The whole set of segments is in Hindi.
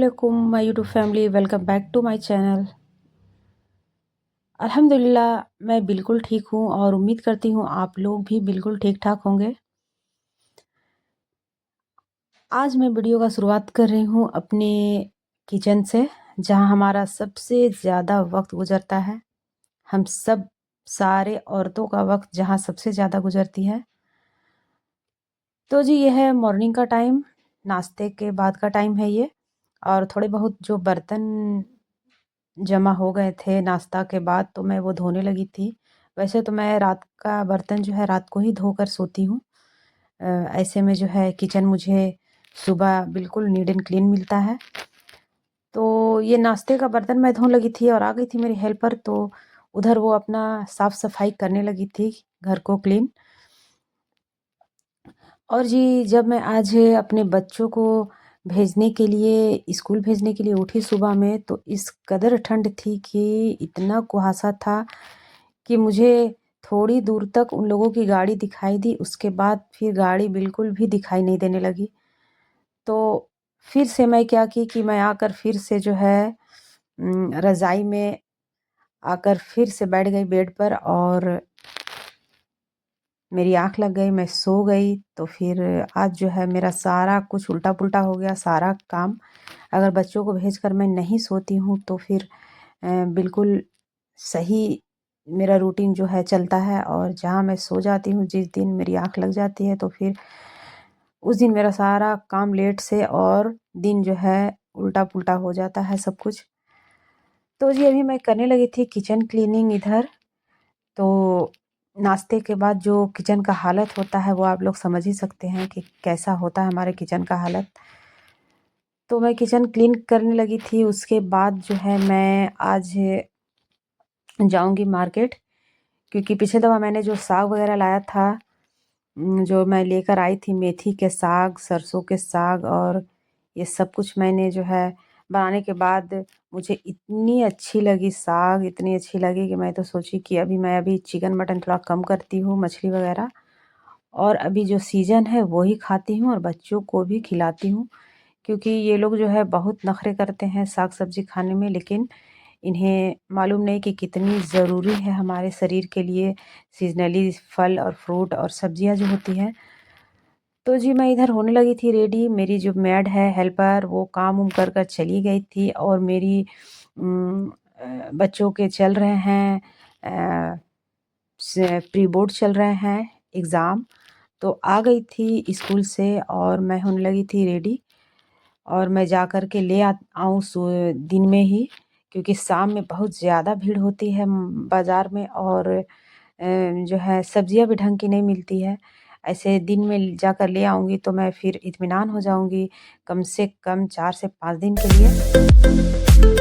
अस्सलामुअलैकुम my YouTube family, welcome back to my channel. अल्हम्दुलिल्लाह मैं बिल्कुल ठीक हूँ और उम्मीद करती हूँ आप लोग भी बिल्कुल ठीक ठाक होंगे। आज मैं वीडियो का शुरुआत कर रही हूँ अपने किचन से, जहाँ हमारा सबसे ज़्यादा वक्त गुजरता है। हम सब सारे औरतों का वक्त जहाँ सबसे ज़्यादा गुजरती है। तो जी ये है मॉर्निंग का टाइम, नाश्ते के बाद का टाइम है ये। और थोड़े बहुत जो बर्तन जमा हो गए थे नाश्ता के बाद, तो मैं वो धोने लगी थी। वैसे तो मैं रात का बर्तन जो है रात को ही धोकर सोती हूँ। ऐसे में जो है किचन मुझे सुबह बिल्कुल नीट एंड क्लीन मिलता है। तो ये नाश्ते का बर्तन मैं धोने लगी थी और आ गई थी मेरी हेल्पर, तो उधर वो अपना साफ सफाई करने लगी थी, घर को क्लीन। और जी जब मैं आज अपने बच्चों को भेजने के लिए स्कूल भेजने के लिए उठी सुबह में, तो इस कदर ठंड थी कि इतना कुहासा था कि मुझे थोड़ी दूर तक उन लोगों की गाड़ी दिखाई दी। उसके बाद फिर गाड़ी बिल्कुल भी दिखाई नहीं देने लगी। तो फिर से मैं क्या की कि मैं आकर फिर से जो है रज़ाई में आकर फिर से बैठ गई बेड पर, और मेरी आँख लग गई, मैं सो गई। तो फिर आज जो है मेरा सारा कुछ उल्टा-पुल्टा हो गया, सारा काम। अगर बच्चों को भेजकर मैं नहीं सोती हूँ तो फिर बिल्कुल सही मेरा रूटीन जो है चलता है, और जहाँ मैं सो जाती हूँ जिस दिन मेरी आँख लग जाती है, तो फिर उस दिन मेरा सारा काम लेट से और दिन जो है उल्टा-पुल्टा हो जाता है सब कुछ। तो जी अभी मैं करने लगी थी किचन क्लीनिंग इधर। तो नाश्ते के बाद जो किचन का हालत होता है वो आप लोग समझ ही सकते हैं कि कैसा होता है हमारे किचन का हालत। तो मैं किचन क्लीन करने लगी थी, उसके बाद जो है मैं आज जाऊंगी मार्केट, क्योंकि पिछले दफ़ा मैंने जो साग वगैरह लाया था, जो मैं लेकर आई थी मेथी के साग, सरसों के साग, और ये सब कुछ मैंने जो है बनाने के बाद मुझे इतनी अच्छी लगी साग, इतनी अच्छी लगी कि मैं तो सोची कि अभी चिकन मटन थोड़ा कम करती हूँ, मछली वगैरह, और अभी जो सीज़न है वो ही खाती हूँ और बच्चों को भी खिलाती हूँ। क्योंकि ये लोग जो है बहुत नखरे करते हैं साग सब्ज़ी खाने में, लेकिन इन्हें मालूम नहीं कि कितनी ज़रूरी है हमारे शरीर के लिए सीज़नली फल और फ्रूट और सब्जियां जो होती हैं। तो जी मैं इधर होने लगी थी रेडी। मेरी जो मेड है हेल्पर, वो काम उम कर कर चली गई थी, और मेरी बच्चों के चल रहे हैं प्री बोर्ड चल रहे हैं एग्ज़ाम। तो आ गई थी स्कूल से और मैं होने लगी थी रेडी, और मैं जा कर के ले आऊँ दिन में ही, क्योंकि शाम में बहुत ज़्यादा भीड़ होती है बाज़ार में, और जो है सब्जियां भी ढंग की नहीं मिलती है। ऐसे दिन में जाकर ले आऊँगी तो मैं फिर इत्मीनान हो जाऊँगी कम से कम 4 से 5 दिन के लिए।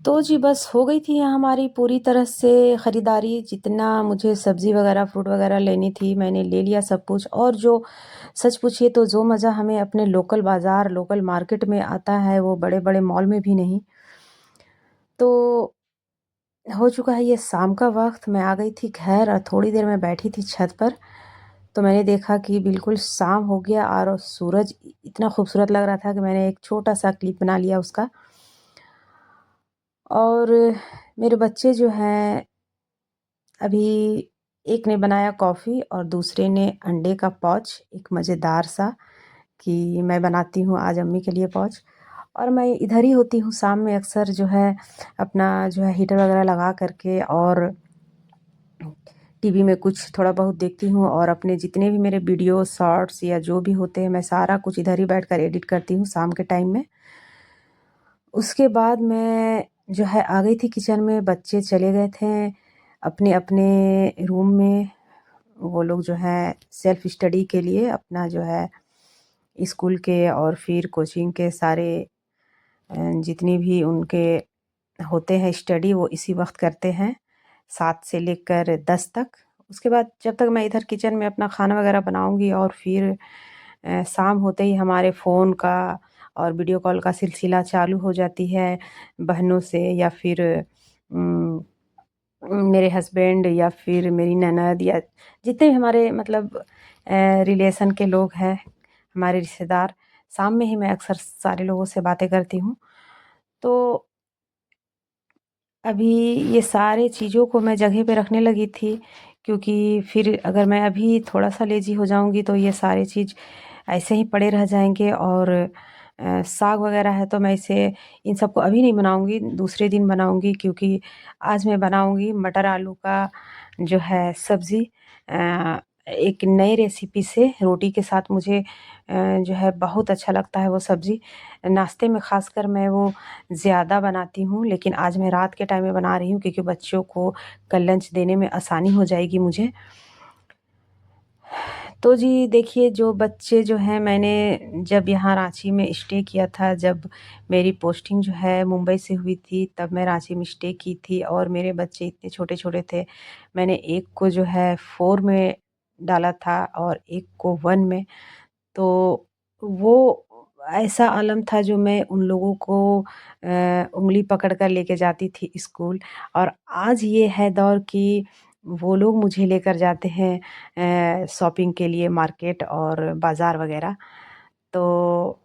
तो जी बस हो गई थी यहाँ हमारी पूरी तरह से ख़रीदारी। जितना मुझे सब्ज़ी वगैरह फ्रूट वगैरह लेनी थी मैंने ले लिया सब कुछ। और जो सच पूछिए तो जो मज़ा हमें अपने लोकल बाज़ार लोकल मार्केट में आता है वो बड़े बड़े मॉल में भी नहीं। तो हो चुका है ये शाम का वक़्त, मैं आ गई थी घर और थोड़ी देर मैं बैठी थी छत पर, तो मैंने देखा कि बिल्कुल शाम हो गया और सूरज इतना खूबसूरत लग रहा था कि मैंने एक छोटा-सा क्लिप बना लिया उसका। और मेरे बच्चे जो हैं, अभी एक ने बनाया कॉफ़ी और दूसरे ने अंडे का पाउच, एक मज़ेदार सा, कि मैं बनाती हूँ आज अम्मी के लिए पाउच। और मैं इधर ही होती हूँ शाम में अक्सर जो है, अपना जो है हीटर वगैरह लगा कर के और टीवी में कुछ थोड़ा बहुत देखती हूँ और अपने जितने भी मेरे वीडियो शॉर्ट्स या जो भी होते हैं, मैं सारा कुछ इधर ही बैठकर एडिट करती हूँ शाम के टाइम में। उसके बाद मैं जो है आ गई थी किचन में, बच्चे चले गए थे अपने-अपने रूम में। वो लोग जो है सेल्फ स्टडी के लिए अपना जो है स्कूल के और फिर कोचिंग के सारे जितनी भी उनके होते हैं स्टडी, वो इसी वक़्त करते हैं 7 से लेकर 10 तक। उसके बाद जब तक मैं इधर किचन में अपना खाना वग़ैरह बनाऊँगी और फिर शाम होते ही हमारे फ़ोन का और वीडियो कॉल का सिलसिला चालू हो जाती है बहनों से, या फिर उम, मेरे हस्बैंड या फिर मेरी ननद या जितने भी हमारे मतलब रिलेशन के लोग हैं, हमारे रिश्तेदार, शाम में ही मैं अक्सर सारे लोगों से बातें करती हूँ। तो अभी ये सारे चीज़ों को मैं जगह पे रखने लगी थी, क्योंकि फिर अगर मैं अभी थोड़ा-सा लेज़ी हो जाऊँगी तो ये सारे चीज़ ऐसे ही पड़े रह जाएँगे। और साग वग़ैरह है तो मैं इसे इन सबको अभी नहीं बनाऊँगी, दूसरे दिन बनाऊँगी, क्योंकि आज मैं बनाऊँगी मटर आलू का जो है सब्ज़ी, एक नई रेसिपी से रोटी के साथ। मुझे जो है बहुत अच्छा लगता है वो सब्ज़ी। नाश्ते में ख़ासकर मैं वो ज़्यादा बनाती हूँ, लेकिन आज मैं रात के टाइम में बना रही हूँ क्योंकि बच्चों को कल लंच देने में आसानी हो जाएगी मुझे। तो जी देखिए, जो बच्चे जो हैं, मैंने जब यहाँ रांची में स्टे किया था, जब मेरी पोस्टिंग जो है मुंबई से हुई थी, तब मैं रांची में स्टे की थी और मेरे बच्चे इतने छोटे-छोटे थे। मैंने एक को जो है 4 में डाला था और एक को 1 में। तो वो ऐसा आलम था जो मैं उन लोगों को उँगली पकड़ कर लेके जाती थी स्कूल। और आज ये है दौर कि वो लोग मुझे लेकर जाते हैं शॉपिंग के लिए मार्केट और बाज़ार वग़ैरह। तो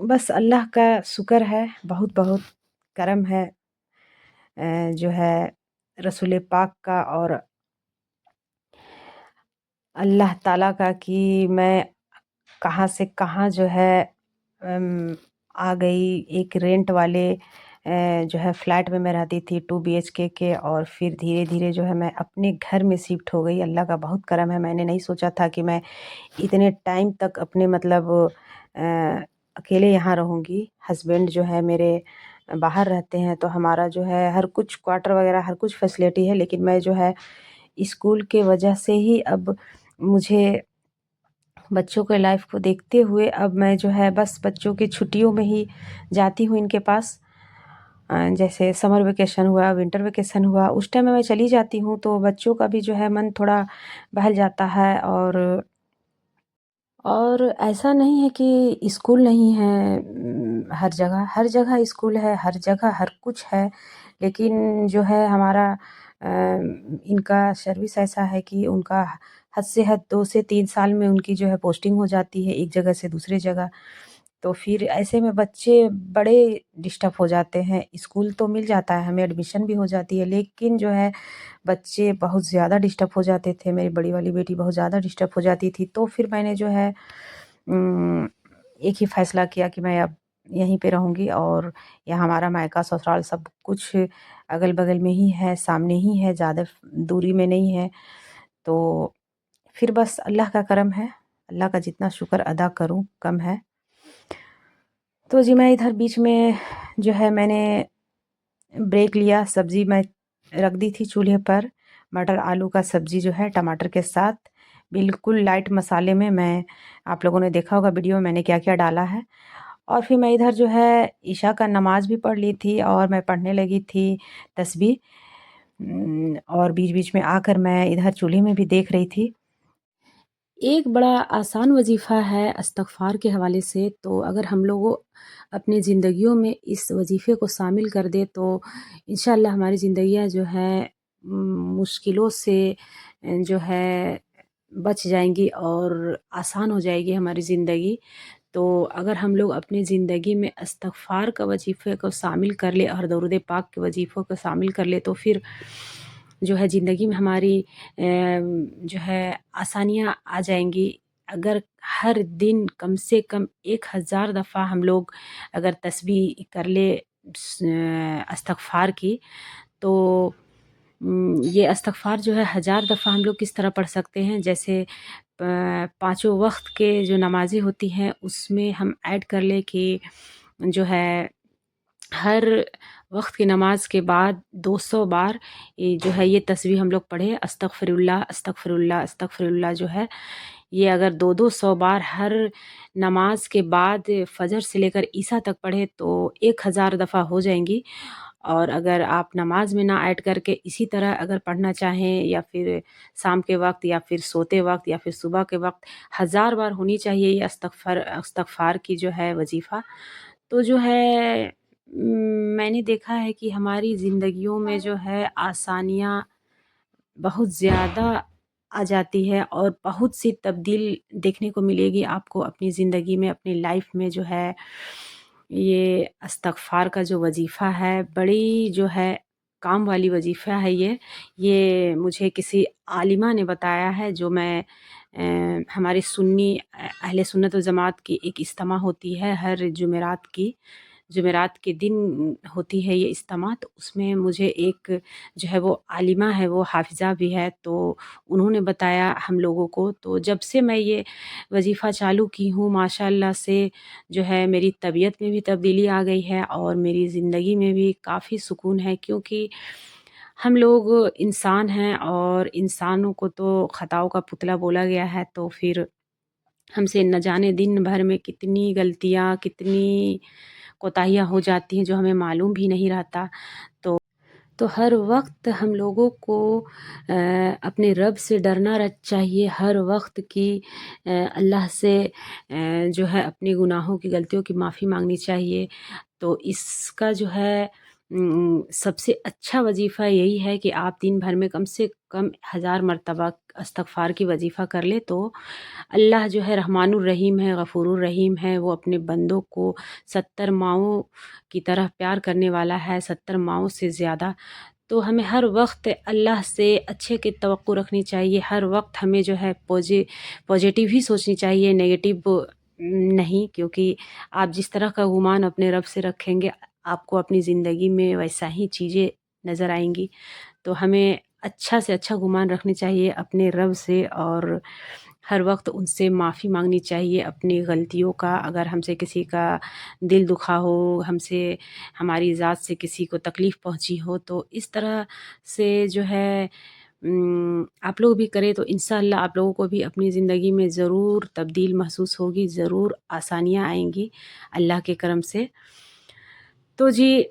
बस अल्लाह का शुक्र है, बहुत-बहुत करम है जो है रसूल पाक का और अल्लाह ताला का, कि मैं कहाँ से कहाँ जो है आ गई। एक रेंट वाले जो है फ्लैट में मैं रहती थी 2 बीएचके के, और फिर धीरे-धीरे जो है मैं अपने घर में शिफ्ट हो गई। अल्लाह का बहुत करम है, मैंने नहीं सोचा था कि मैं इतने टाइम तक अपने मतलब अ, अकेले यहाँ रहूँगी। हस्बैंड जो है मेरे बाहर रहते हैं, तो हमारा जो है हर कुछ क्वार्टर वग़ैरह हर कुछ फैसिलिटी है, लेकिन मैं जो है स्कूल के वजह से ही अब मुझे बच्चों के लाइफ़ को देखते हुए अब मैं जो है बस बच्चों की छुट्टियों में ही जाती हूँ इनके पास। जैसे समर वेकेशन हुआ, विंटर वेकेशन हुआ, उस टाइम में मैं चली जाती हूँ, तो बच्चों का भी जो है मन थोड़ा बहल जाता है। और ऐसा नहीं है कि स्कूल नहीं है हर जगह स्कूल है, हर जगह हर कुछ है। लेकिन जो है हमारा इनका सर्विस ऐसा है कि उनका हद से हद 2 से 3 साल में उनकी जो है पोस्टिंग हो जाती है एक जगह से दूसरी जगह। तो फिर ऐसे में बच्चे बड़े डिस्टर्ब हो जाते हैं। स्कूल तो मिल जाता है, हमें एडमिशन भी हो जाती है, लेकिन जो है बच्चे बहुत ज़्यादा डिस्टर्ब हो जाते थे। मेरी बड़ी वाली बेटी बहुत ज़्यादा डिस्टर्ब हो जाती थी। तो फिर मैंने जो है उम, एक ही फ़ैसला किया कि मैं अब यहीं पे रहूँगी, और यहाँ हमारा मायका ससुराल सब कुछ अगल-बगल में ही है, सामने ही है, ज़्यादा दूरी में नहीं है। तो फिर बस अल्लाह का करम है, अल्लाह का जितना शुक्र अदा करूँ कम है। तो जी मैं इधर बीच में जो है मैंने ब्रेक लिया, सब्ज़ी मैं रख दी थी चूल्हे पर, मटर आलू का सब्ज़ी जो है टमाटर के साथ, बिल्कुल लाइट मसाले में। मैं आप लोगों ने देखा होगा वीडियो में मैंने क्या-क्या डाला है। और फिर मैं इधर जो है इशा का नमाज़ भी पढ़ ली थी और मैं पढ़ने लगी थी तस्बीह। और बीच-बीच में आकर मैं इधर चूल्हे में भी देख रही थी। एक बड़ा आसान वजीफ़ा है इस्तिग़फ़ार के हवाले से, तो अगर हम लोगों अपनी ज़िंदगियों में इस वजीफ़े को शामिल कर दें तो इंशाअल्लाह हमारी ज़िंदगियाँ जो है मुश्किलों से जो है बच जाएँगी और आसान हो जाएगी हमारी ज़िंदगी। तो अगर हम लोग अपनी ज़िंदगी में इस्तिग़फ़ार का वजीफ़े को शामिल कर लें और दरूद पाक के वजीफ़ों को शामिल कर लें तो फिर जो है ज़िंदगी में हमारी जो है आसानियाँ आ जाएँगी। अगर हर दिन कम से कम 1000 दफ़ा हम लोग अगर तस्बीह कर ले इस्तिग़फ़ार की तो ये इस्तिग़फ़ार जो है 1000 दफ़ा हम लोग किस तरह पढ़ सकते हैं, जैसे पाँचों वक़्त के जो नमाज़ें होती हैं उसमें हम ऐड कर लें कि जो है हर वक़्त की नमाज के बाद 200 बार ये जो है ये तस्बीह हम लोग पढ़ें, अस्तग़फ़िरुल्लाह अस्तग़फ़िरुल्लाह अस्तग़फ़िरुल्लाह जो है ये अगर 2-2 100 बार हर नमाज के बाद फ़जर से लेकर ईशा तक पढ़े तो 1000 दफ़ा हो जाएँगी। और अगर आप नमाज में ना ऐड करके इसी तरह अगर पढ़ना चाहें या फिर शाम के वक़्त या फिर सोते वक़्त या फिर सुबह के वक़्त 1000 बार होनी चाहिए ये इस्तिग़फ़ार की जो है वजीफ़ा। तो जो है मैंने देखा है कि हमारी ज़िंदगियों में जो है आसानियाँ बहुत ज़्यादा आ जाती है और बहुत सी तब्दील देखने को मिलेगी आपको अपनी ज़िंदगी में, अपनी लाइफ़ में जो है ये इस्तिग़फ़ार का जो वजीफ़ा है बड़ी जो है काम वाली वजीफ़ा है ये मुझे किसी आलिमा ने बताया है जो मैं हमारी सुन्नी अहले सुन्नत व जमात की एक इज्तिमा होती है हर जुमेरात के दिन होती है ये इज्तिमा, तो उसमें मुझे एक जो है वो आलिमा है, वो हाफ़िज़ा भी है, तो उन्होंने बताया हम लोगों को। तो जब से मैं ये वजीफ़ा चालू की हूँ माशाअल्लाह से जो है मेरी तबीयत में भी तब्दीली आ गई है और मेरी ज़िंदगी में भी काफ़ी सुकून है, क्योंकि हम लोग इंसान हैं और इंसानों को तो ख़ताओं का पुतला बोला गया है, तो फिर हमसे न जाने दिन भर में कितनी गलतियाँ, कितनी कोताहियाँ हो जाती हैं जो हमें मालूम भी नहीं रहता। तो हर वक़्त हम लोगों को अपने रब से डरना चाहिए, हर वक़्त कि अल्लाह से जो है अपने गुनाहों की, गलतियों की माफ़ी माँगनी चाहिए। तो इसका जो है सबसे अच्छा वजीफ़ा यही है कि आप दिन भर में कम से कम 1000 मरतबा इस्तिग़फ़ार की वजीफ़ा कर लें तो अल्लाह जो है रहमानुर रहीम है, गफ़ूरुर रहीम है, वो अपने बंदों को 70 माँओं की तरह प्यार करने वाला है, 70 माँओं से ज़्यादा। तो हमें हर वक़्त अल्लाह से अच्छे की तवक्कुल रखनी चाहिए, हर वक़्त हमें जो है पॉज़िटिव ही सोचनी चाहिए, नेगेटिव नहीं, क्योंकि आप जिस तरह का गुमान अपने रब से रखेंगे आपको अपनी ज़िंदगी में वैसा ही चीज़ें नज़र आएँगी। तो हमें अच्छा से अच्छा गुमान रखनी चाहिए अपने रब से और हर वक़्त उनसे माफ़ी माँगनी चाहिए अपनी गलतियों का। अगर हमसे किसी का दिल दुखा हो, हमसे हमारी ज़ात से किसी को तकलीफ़ पहुँची हो, तो इस तरह से जो है आप लोग भी करें तो इंशाअल्लाह आप लोगों को भी अपनी ज़िंदगी में ज़रूर तब्दील महसूस होगी, ज़रूर आसानियाँ आएँगी अल्लाह के करम से। तो जी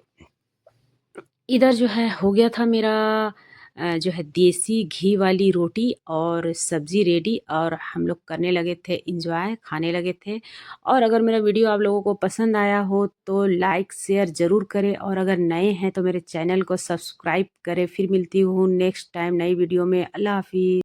इधर जो है हो गया था मेरा जो है देसी घी वाली रोटी और सब्ज़ी रेडी और हम लोग करने लगे थे एंजॉय, खाने लगे थे। और अगर मेरा वीडियो आप लोगों को पसंद आया हो तो लाइक शेयर ज़रूर करें और अगर नए हैं तो मेरे चैनल को सब्सक्राइब करें। फिर मिलती हूँ नेक्स्ट टाइम नई वीडियो में। अल्लाह हाफ़िज़।